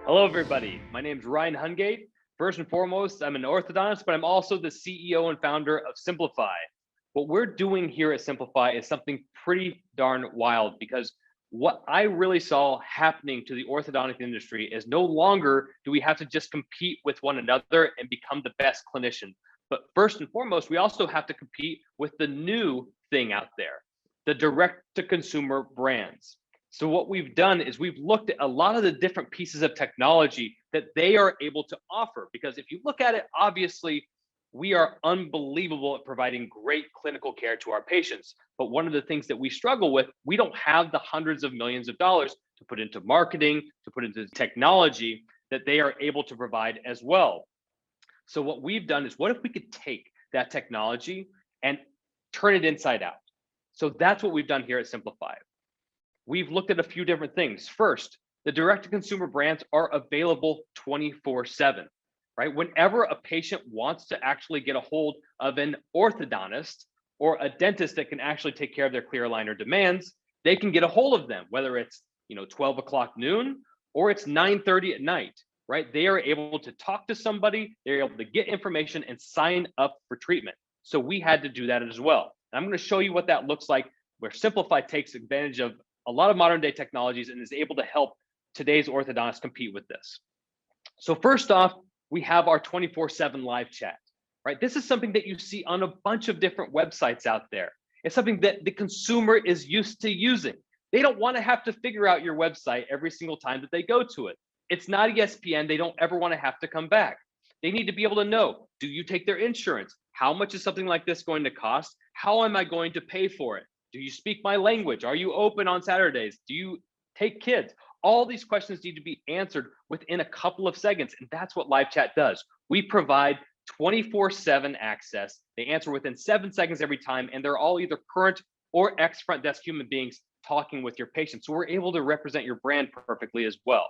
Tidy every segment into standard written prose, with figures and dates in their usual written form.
Hello, everybody. My name is Ryan Hungate. First and foremost, I'm an orthodontist, but I'm also the CEO and founder of Simplifeye. What we're doing here at Simplifeye is something pretty darn wild because what I really saw happening to the orthodontic industry is no longer do we have to just compete with one another and become the best clinician. But first and foremost, we also have to compete with the new thing out there, the direct to consumer brands. So what we've done is we've looked at a lot of the different pieces of technology that they are able to offer. Because if you look at it, obviously, we are unbelievable at providing great clinical care to our patients. But one of the things that we struggle with, we don't have the hundreds of millions of dollars to put into marketing, to put into technology that they are able to provide as well. So what we've done is what if we could take that technology and turn it inside out? So that's what we've done here at Simplify. We've looked at a few different things. First, the direct to consumer brands are available 24/7, right? Whenever a patient wants to actually get a hold of an orthodontist or a dentist that can actually take care of their clear aligner demands, they can get a hold of them, whether it's 12 o'clock noon or it's 9:30 at night, right? They are able to talk to somebody, they're able to get information and sign up for treatment. So we had to do that as well. And I'm going to show you what that looks like, where Simplify takes advantage of a lot of modern day technologies and is able to help today's orthodontists compete with this. So first off, we have our 24/7 live chat, right? This is something that you see on a bunch of different websites out there. It's something that the consumer is used to using. They don't want to have to figure out your website every single time that they go to it. It's not ESPN. They don't ever want to have to come back. They need to be able to know, do you take their insurance? How much is something like this going to cost? How am I going to pay for it? Do you speak my language? Are you open on Saturdays? Do you take kids? All these questions need to be answered within a couple of seconds. And that's what live chat does. We provide 24/7 access. They answer within 7 seconds every time. And they're all either current or ex front desk human beings talking with your patient. So we're able to represent your brand perfectly as well.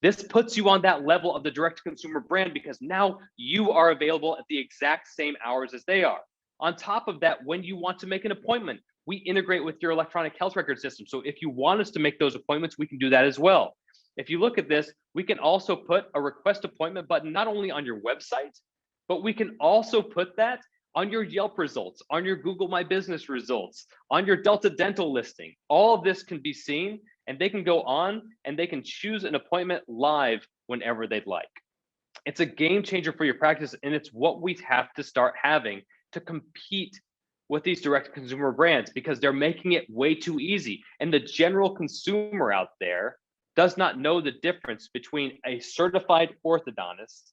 This puts you on that level of the direct to consumer brand because now you are available at the exact same hours as they are. On top of that, when you want to make an appointment, we integrate with your electronic health record system. So if you want us to make those appointments, we can do that as well. If you look at this, we can also put a request appointment button not only on your website, but we can also put that on your Yelp results, on your Google My Business results, on your Delta Dental listing. All of this can be seen and they can go on and they can choose an appointment live whenever they'd like. It's a game changer for your practice, and it's what we have to start having to compete with these direct consumer brands because they're making it way too easy. And the general consumer out there does not know the difference between a certified orthodontist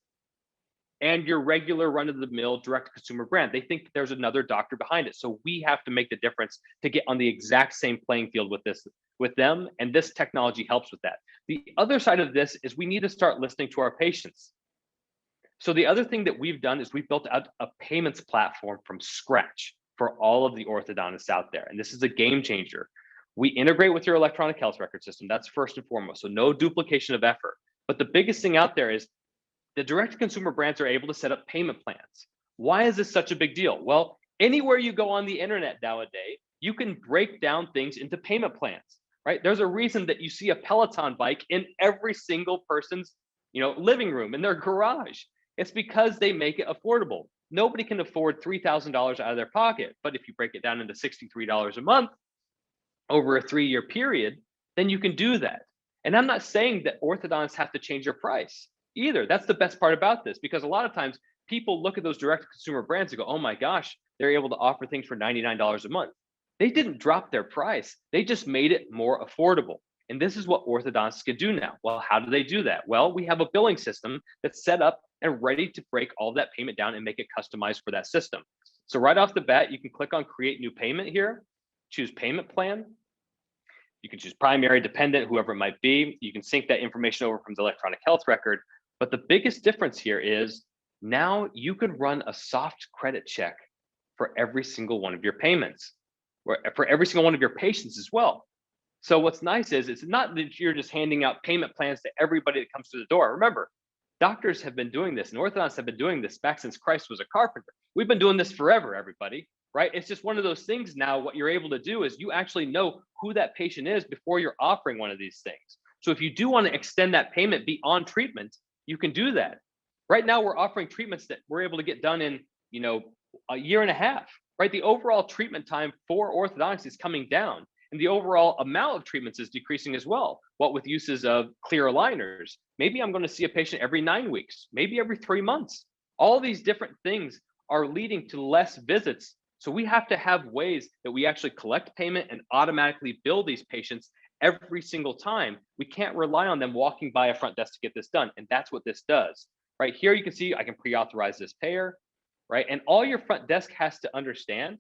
and your regular run of the mill direct consumer brand. They think there's another doctor behind it. So we have to make the difference to get on the exact same playing field with them. And this technology helps with that. The other side of this is we need to start listening to our patients. So the other thing that we've done is we've built out a payments platform from scratch for all of the orthodontists out there. And this is a game changer. We integrate with your electronic health record system. That's first and foremost. So no duplication of effort. But the biggest thing out there is the direct consumer brands are able to set up payment plans. Why is this such a big deal? Well, anywhere you go on the internet nowadays, you can break down things into payment plans, right? There's a reason that you see a Peloton bike in every single person's, living room, in their garage. It's because they make it affordable. Nobody can afford $3,000 out of their pocket. But if you break it down into $63 a month over a 3-year period, then you can do that. And I'm not saying that orthodontists have to change their price either. That's the best part about this, because a lot of times people look at those direct to consumer brands and go, oh my gosh, they're able to offer things for $99 a month. They didn't drop their price. They just made it more affordable. And this is what orthodontists can do now. Well, how do they do that? Well, we have a billing system that's set up and ready to break all that payment down and make it customized for that system. So right off the bat, you can click on create new payment here, choose payment plan. You can choose primary, dependent, whoever it might be. You can sync that information over from the electronic health record. But the biggest difference here is now you can run a soft credit check for every single one of your payments, or for every single one of your patients as well. So what's nice is it's not that you're just handing out payment plans to everybody that comes to the door. Remember, doctors have been doing this and orthodontists have been doing this back since Christ was a carpenter. We've been doing this forever, everybody, right? It's just one of those things now. What you're able to do is you actually know who that patient is before you're offering one of these things. So if you do want to extend that payment beyond treatment, you can do that. Right now, we're offering treatments that we're able to get done in, a year and a half, right? The overall treatment time for orthodontics is coming down, and the overall amount of treatments is decreasing as well. What with uses of clear aligners, maybe I'm going to see a patient every 9 weeks, maybe every 3 months. All these different things are leading to less visits. So we have to have ways that we actually collect payment and automatically bill these patients every single time. We can't rely on them walking by a front desk to get this done. And that's what this does. Right here, you can see I can pre-authorize this payer, right? And all your front desk has to understand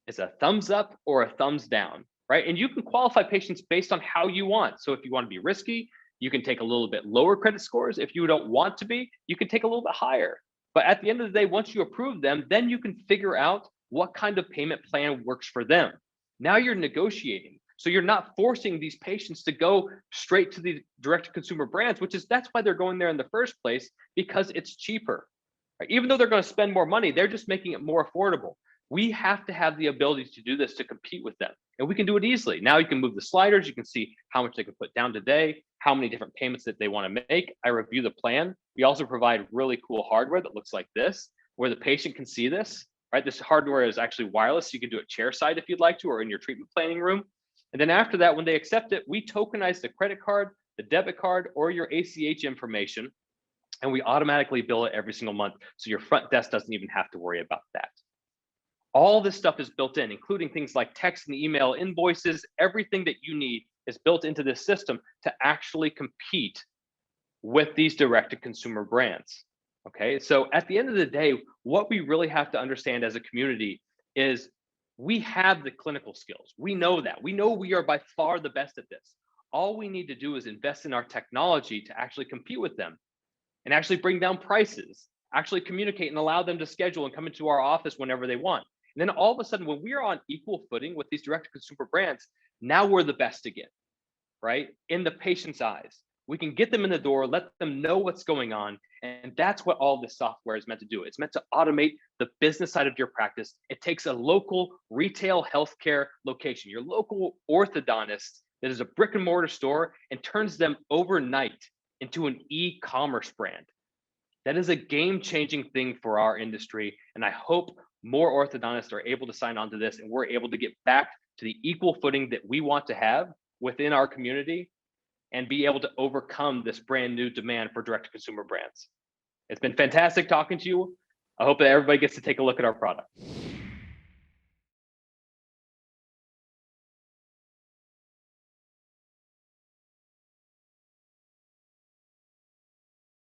is a thumbs up or a thumbs down, right? And you can qualify patients based on how you want. So if you want to be risky, you can take a little bit lower credit scores. If you don't want to be, you can take a little bit higher. But at the end of the day, once you approve them, then you can figure out what kind of payment plan works for them. Now you're negotiating. So you're not forcing these patients to go straight to the direct-to-consumer brands, that's why they're going there in the first place, because it's cheaper. Right? Even though they're going to spend more money, they're just making it more affordable. We have to have the ability to do this to compete with them, and we can do it easily. Now you can move the sliders. You can see how much they can put down today, how many different payments that they want to make. I review the plan. We also provide really cool hardware that looks like this, where the patient can see this. Right? This hardware is actually wireless. So you can do it chairside if you'd like to, or in your treatment planning room. And then after that, when they accept it, we tokenize the credit card, the debit card, or your ACH information, and we automatically bill it every single month. So your front desk doesn't even have to worry about that. All this stuff is built in, including things like text and email invoices. Everything that you need is built into this system to actually compete with these direct-to-consumer brands. Okay, so at the end of the day, what we really have to understand as a community is we have the clinical skills. We know that. We know we are by far the best at this. All we need to do is invest in our technology to actually compete with them and actually bring down prices, actually communicate and allow them to schedule and come into our office whenever they want. And then all of a sudden, when we are on equal footing with these direct-to-consumer brands, now we're the best again, right? In the patient's eyes. We can get them in the door, let them know what's going on. And that's what all this software is meant to do. It's meant to automate the business side of your practice. It takes a local retail healthcare location, your local orthodontist that is a brick and mortar store, and turns them overnight into an e-commerce brand. That is a game-changing thing for our industry. And I hope more orthodontists are able to sign on to this, and we're able to get back to the equal footing that we want to have within our community and be able to overcome this brand new demand for direct-to-consumer brands. It's been fantastic talking to you. I hope that everybody gets to take a look at our product.